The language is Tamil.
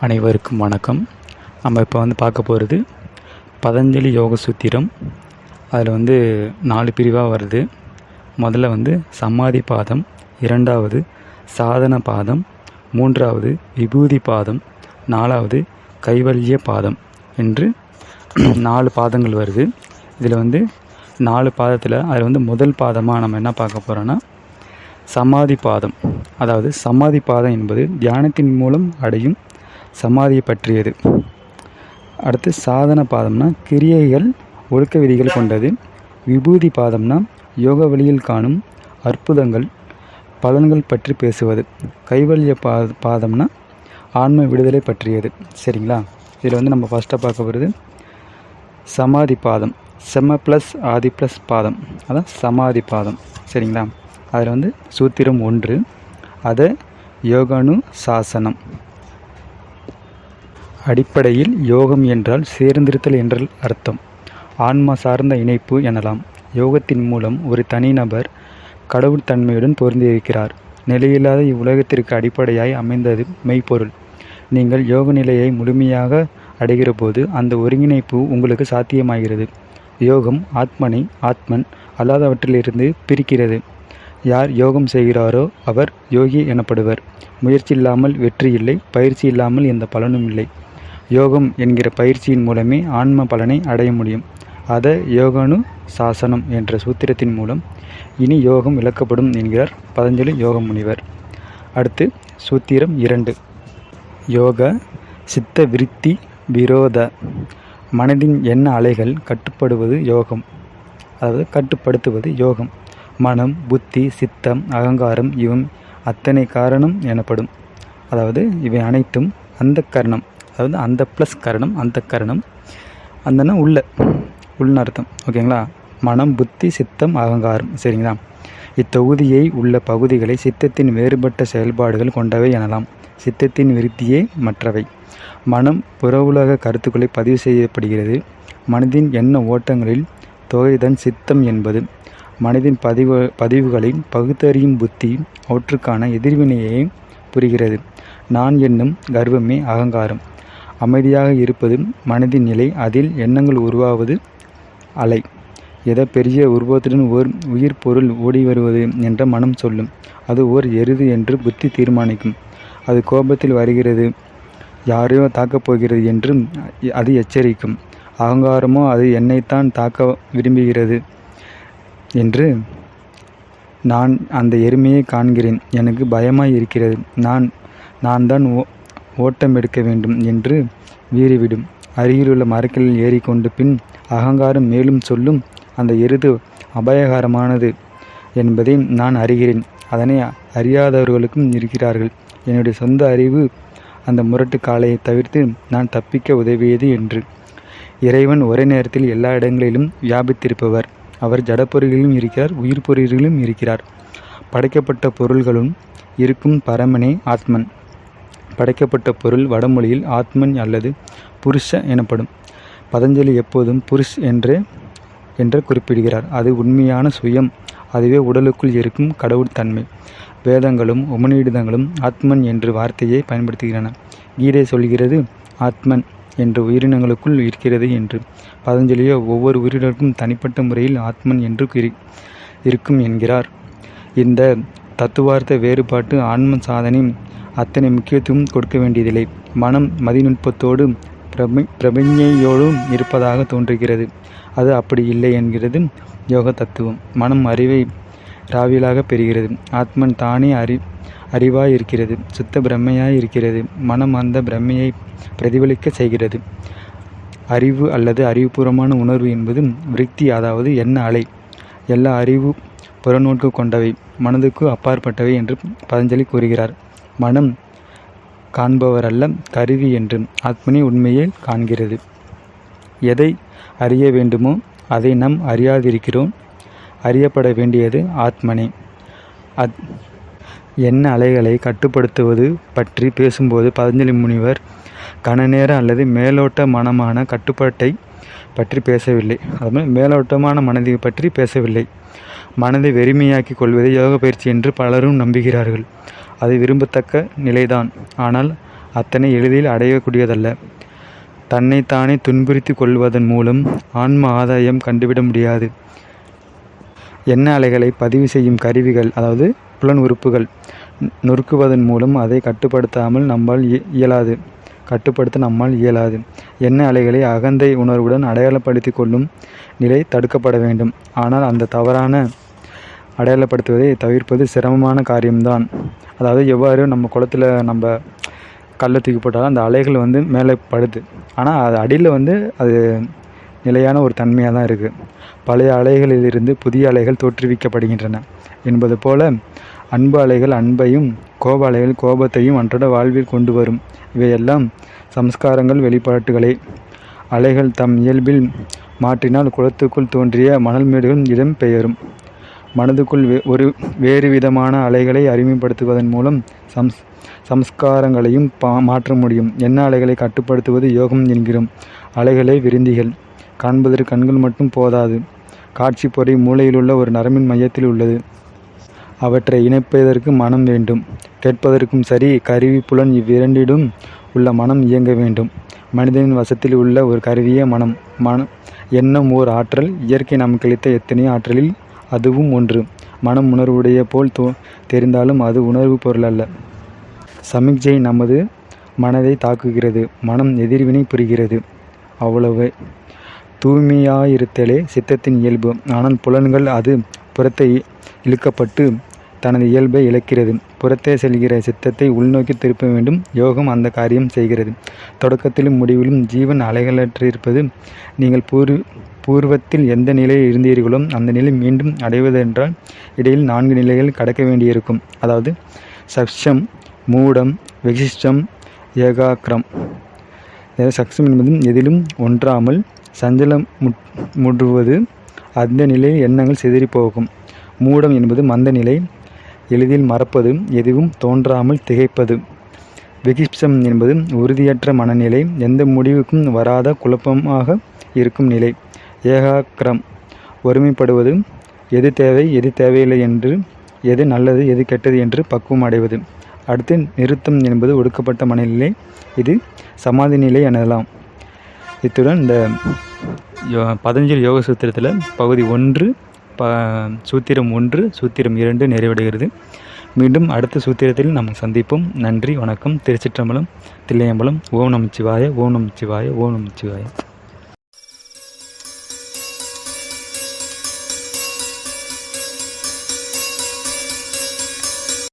அனைவருக்கும் வணக்கம். நம்ம இப்போ பார்க்க போகிறது பதஞ்சலி யோக சூத்திரம். அதில் 4 பிரிவாக வருது. முதல்ல சமாதி பாதம், இரண்டாவது சாதன பாதம், மூன்றாவது விபூதி பாதம், நாலாவது கைவல்ய பாதம் என்று 4 பாதங்கள் வருது. இதில் 4 பாதத்தில் அதில் முதல் பாதமாக நம்ம என்ன பார்க்க போகிறோன்னா சமாதி பாதம். அதாவது சமாதி பாதம் என்பது தியானத்தின் மூலம் அடையும் சமாதியை பற்றியது. அடுத்து சாதன பாதம்னா கிரியைகள் ஒழுக்க விதிகள் கொண்டது. விபூதி பாதம்னா யோக வழியில் காணும் அற்புதங்கள் பலன்கள் பற்றி பேசுவது. கைவல்ய பாதம்னா ஆன்ம விடுதலை பற்றியது. சரிங்களா? இதில் நம்ம ஃபஸ்ட்டாக பார்க்க போகிறது சமாதி பாதம். செம ப்ளஸ் ஆதி ப்ளஸ் பாதம், அதான் சமாதி பாதம். சரிங்களா? அதில் சூத்திரம் 1, அதை யோகானு சாசனம். அடிப்படையில் யோகம் என்றால் சேர்ந்திருத்தல் என்ற அர்த்தம். ஆன்மா சார்ந்த இணைப்பு எனலாம். யோகத்தின் மூலம் ஒரு தனிநபர் கடவுள் தன்மையுடன் பொருந்தியிருக்கிறார். நிலையில்லாத இவ்வுலகத்திற்கு அடிப்படையாய் அமைந்தது மெய்ப்பொருள். நீங்கள் யோக நிலையை முழுமையாக அடைகிற போது அந்த ஒருங்கிணைப்பு உங்களுக்கு சாத்தியமாகிறது. யோகம் ஆத்மனை ஆத்மன் அல்லாதவற்றிலிருந்து பிரிக்கிறது. யார் யோகம் செய்கிறாரோ அவர் யோகி எனப்படுவர். முயற்சி இல்லாமல் வெற்றி இல்லை, பயிற்சி இல்லாமல் எந்த பலனும் இல்லை. யோகம் என்கிற பயிற்சியின் மூலமே ஆன்ம பலனை அடைய முடியும். அதை யோகானு சாசனம் என்ற சூத்திரத்தின் மூலம் இனி யோகம் விளக்கப்படும் என்கிறார் பதஞ்சலி யோக முனிவர். அடுத்து சூத்திரம் 2, யோக சித்த விருத்தி விரோத. மனதின் எண்ண அலைகள் கட்டுப்படுவது யோகம், அதாவது கட்டுப்படுத்துவது யோகம். மனம், புத்தி, சித்தம், அகங்காரம் இவன் அத்தனை காரணம் எனப்படும். அதாவது இவை அனைத்தும் அந்த கரணம், அதாவது அந்த ப்ளஸ் கரணம், அந்த கரணம். அந்தனா உள்ள அர்த்தம். ஓகேங்களா? மனம், புத்தி, சித்தம், அகங்காரம். சரிங்களா? இத்தொகுதியை உள்ள பகுதிகளை சித்தத்தின் வேறுபட்ட செயல்பாடுகள் கொண்டவை எனலாம். சித்தத்தின் விருத்தியே மற்றவை. மனம் புற உலக கருத்துக்களை பதிவு செய்யப்படுகிறது. மனதின் எண்ண ஓட்டங்களில் தொகைதான் சித்தம் என்பது. மனதின் பதிவுகளை பகுத்தறியும் புத்தி அவற்றுக்கான எதிர்வினையை புரிகிறது. நான் என்னும் கர்வமே அகங்காரம். அமைதியாக இருப்பது மனதின் நிலை. அதில் எண்ணங்கள் உருவாவது அலை. எதை பெரிய உருவத்துடன் ஓர் உயிர் பொருள் ஓடி வருவது என்ற மனம் சொல்லும். அது ஓர் எருது என்று புத்தி தீர்மானிக்கும். அது கோபத்தில் வருகிறது, யாரையோ தாக்கப் போகிறது என்று அது எச்சரிக்கும். அகங்காரமோ அது என்னைத்தான் தாக்க விரும்புகிறது என்று நான் அந்த எருமையை காண்கிறேன், எனக்கு பயமாய் இருக்கிறது, நான் தான் ஓட்டம் எடுக்க வேண்டும் என்று வீறிவிடும். அருகிலுள்ள மரக்கிளில் ஏறிக்கொண்டு பின் அகங்காரம் மேலும் சொல்லும், அந்த எருது அபாயகரமானது என்பதை நான் அறிகிறேன். அதனை அறியாதவர்களுக்கும் இருக்கிறார்கள். என்னுடைய சொந்த அறிவு அந்த முரட்டு காளையை தவிர்த்து நான் தப்பிக்க உதவியது என்று. இறைவன் ஒரே நேரத்தில் எல்லா இடங்களிலும் வியாபித்திருப்பவர். அவர் ஜடப்பொருளிலும் இருக்கிறார், உயிர் பொருளிலும் இருக்கிறார். படைக்கப்பட்ட பொருள்களும் இருக்கும் பரமனே ஆத்மன். படைக்கப்பட்ட பொருள் வடமொழியில் ஆத்மன் அல்லது புருஷ எனப்படும். பதஞ்சலி எப்போதும் புருஷ் என்று குறிப்பிடுகிறார். அது உண்மையான சுயம். அதுவே உடலுக்குள் இருக்கும் கடவுள் தன்மை. வேதங்களும் உபநிடதங்களும் ஆத்மன் என்று வார்த்தையை பயன்படுத்துகின்றன. கீதை சொல்கிறது ஆத்மன் என்று உயிரினங்களுக்குள் இருக்கிறது என்று. பதஞ்சலியோ ஒவ்வொரு உயிரினருக்கும் தனிப்பட்ட முறையில் ஆத்மன் என்று இருக்கும் என்கிறார். இந்த தத்துவார்த்த வேறுபாட்டு ஆன்ம சாதனை அத்தனை முக்கியத்துவம் கொடுக்க வேண்டியதில்லை. மனம் மதிநுட்பத்தோடு பிரபஞ்சையோடும் இருப்பதாக தோன்றுகிறது. அது அப்படி இல்லை என்கிறது யோக தத்துவம். மனம் அறிவை ராவியலாக பெறுகிறது. ஆத்மன் தானே அறிவாய் இருக்கிறது, சுத்த பிரம்மையாய் இருக்கிறது. மனம் அந்த பிரம்மையை பிரதிபலிக்க செய்கிறது. அறிவு அல்லது அறிவுபூர்வமான உணர்வு என்பது விருத்தி, அதாவது எண்ண அலை. எல்லா அறிவு புறநோக்கு கொண்டவை, மனதுக்கு அப்பாற்பட்டவை என்று பதஞ்சலி கூறுகிறார். மனம் காண்பவர் அல்ல, கருவி என்று ஆத்மனே உண்மையை காண்கிறது. எதை அறிய வேண்டுமோ அதை நாம் அறியாதிருக்கிறோம். அறியப்பட வேண்டியது ஆத்மனே. எண்ண அலைகளை கட்டுப்படுத்துவது பற்றி பேசும்போது பதஞ்சலி முனிவர் கனநேர அல்லது மேலோட்டமான கட்டுப்பாட்டை பற்றி பேசவில்லை. அதுமாதிரி மேலோட்டமான மனதை பற்றி பேசவில்லை. மனதை வெறுமையாக்கி கொள்வதை யோக பயிற்சி என்று பலரும் நம்புகிறார்கள். அது விரும்பத்தக்க நிலைதான். ஆனால் அத்தனை எளிதில் அடையக்கூடியதல்ல. தன்னைத்தானே துன்புறுத்தி கொள்வதன் மூலம் ஆன்ம ஆதாயம் கண்டுவிட முடியாது. எண்ண அலைகளை பதிவு செய்யும் கருவிகள், அதாவது புலன் உறுப்புகள், நொறுக்குவதன் மூலம் அதை கட்டுப்படுத்த நம்மால் இயலாது. எண்ண அலைகளை அகந்தை உணர்வுடன் அடையாளப்படுத்தி கொள்ளும் நிலை தடுக்கப்பட வேண்டும். ஆனால் அந்த தவறான அடையாளப்படுத்துவதை தவிர்ப்பது சிரமமான காரியம்தான். அதாவது எவ்வாறு நம்ம குளத்தில் நம்ம கல்லை தூக்கி போட்டாலும் அந்த அலைகள் மேலே படுது. ஆனால் அது அடியில் அது நிலையான ஒரு தன்மையாக தான் இருக்குது. பழைய அலைகளிலிருந்து புதிய அலைகள் தோற்றுவிக்கப்படுகின்றன என்பது போல அன்பு அலைகள் அன்பையும், கோப அலைகள் கோபத்தையும் அன்றாட வாழ்வில் கொண்டு வரும். இவையெல்லாம் சம்ஸ்காரங்கள், வெளிப்பாட்டுகளே. அலைகள் தம் இயல்பில் மாற்றினால் குளத்துக்குள் தோன்றிய மணல் மேடுகள் இடம் பெயரும். மனதுக்குள் வேறு விதமான அலைகளை அறிமுகப்படுத்துவதன் மூலம் சம்ஸ்காரங்களையும் மாற்ற முடியும். எண்ண அலைகளை கட்டுப்படுத்துவது யோகம் என்கிறோம். அலைகளே விருந்திகள். காண்பதற்கு கண்கள் மட்டும் போதாது. காட்சி பொறி மூளையிலுள்ள ஒரு நரம்பின் மையத்தில் உள்ளது. அவற்றை இணைப்பதற்கு மனம் வேண்டும். கேட்பதற்கும் சரி, கருவி, புலன் இவ்விரண்டிலும் உள்ள மனம் இயங்க வேண்டும். மனிதனின் வசத்தில் உள்ள ஒரு கருவியே மனம். எண்ணம் ஓர் ஆற்றல். இயற்கை நமக்கு அளித்த எத்தனையோ ஆற்றலில் அதுவும் ஒன்று. மனம் உணர்வுடைய போல் தெரிந்தாலும் அது உணர்வு பொருள் அல்ல. சமிக்ஞை நமது மனதை தாக்குகிறது. மனம் எதிர்வினை புரிகிறது. அவ்வளவே. தூய்மையாயிருத்தலே சித்தத்தின் இயல்பு. ஆனால் புலன்கள் அது புறத்தை இழுக்கப்பட்டு தனது இயல்பை இழக்கிறது. புறத்தே செல்கிற சித்தத்தை உள்நோக்கி திருப்ப வேண்டும். யோகம் அந்த காரியம் செய்கிறது. தொடக்கத்திலும் முடிவிலும் ஜீவன் அலைகளற்றிருப்பது. நீங்கள் பூர்வத்தில் எந்த நிலையில் இருந்தீர்களோ அந்த நிலை மீண்டும் அடைவதென்றால் இடையில் 4 நிலைகள் கடக்க வேண்டியிருக்கும். அதாவது சக்ஷம், மூடம், விசிஷ்டம், ஏகாக்கிரம். சக்ஷம் என்பது எதிலும் ஒன்றாமல் சஞ்சலம் முற்றுவது. அந்த நிலையில் எண்ணங்கள் சிதறி போகும். மூடம் என்பது மந்த நிலை, எளிதில் மறப்பது, எதுவும் தோன்றாமல் திகைப்பது. விகிப்சம் என்பது உறுதியற்ற மனநிலை, எந்த முடிவுக்கும் வராத குழப்பமாக இருக்கும் நிலை. ஏகாக்கிரம் ஒருமைப்படுவது, எது தேவை எது தேவையில்லை என்று, எது நல்லது எது கெட்டது என்று பக்குவம் அடைவது. அடுத்து நிறுத்தம் என்பது ஒடுக்கப்பட்ட மனநிலை. இது சமாதி நிலை எனலாம். இத்துடன் இந்த பதஞ்சலி யோக சூத்திரத்தில் பகுதி 1 சூத்திரம் 1 சூத்திரம் 2 நிறைவடைகிறது. மீண்டும் அடுத்த சூத்திரத்தில் நாம் சந்திப்போம். நன்றி, வணக்கம். திருச்சிற்றம்பலம், தில்லையம்பலம். ஓம் நமச்சிவாய, ஓம் நமச்சிவாய, ஓம் நமச்சிவாய.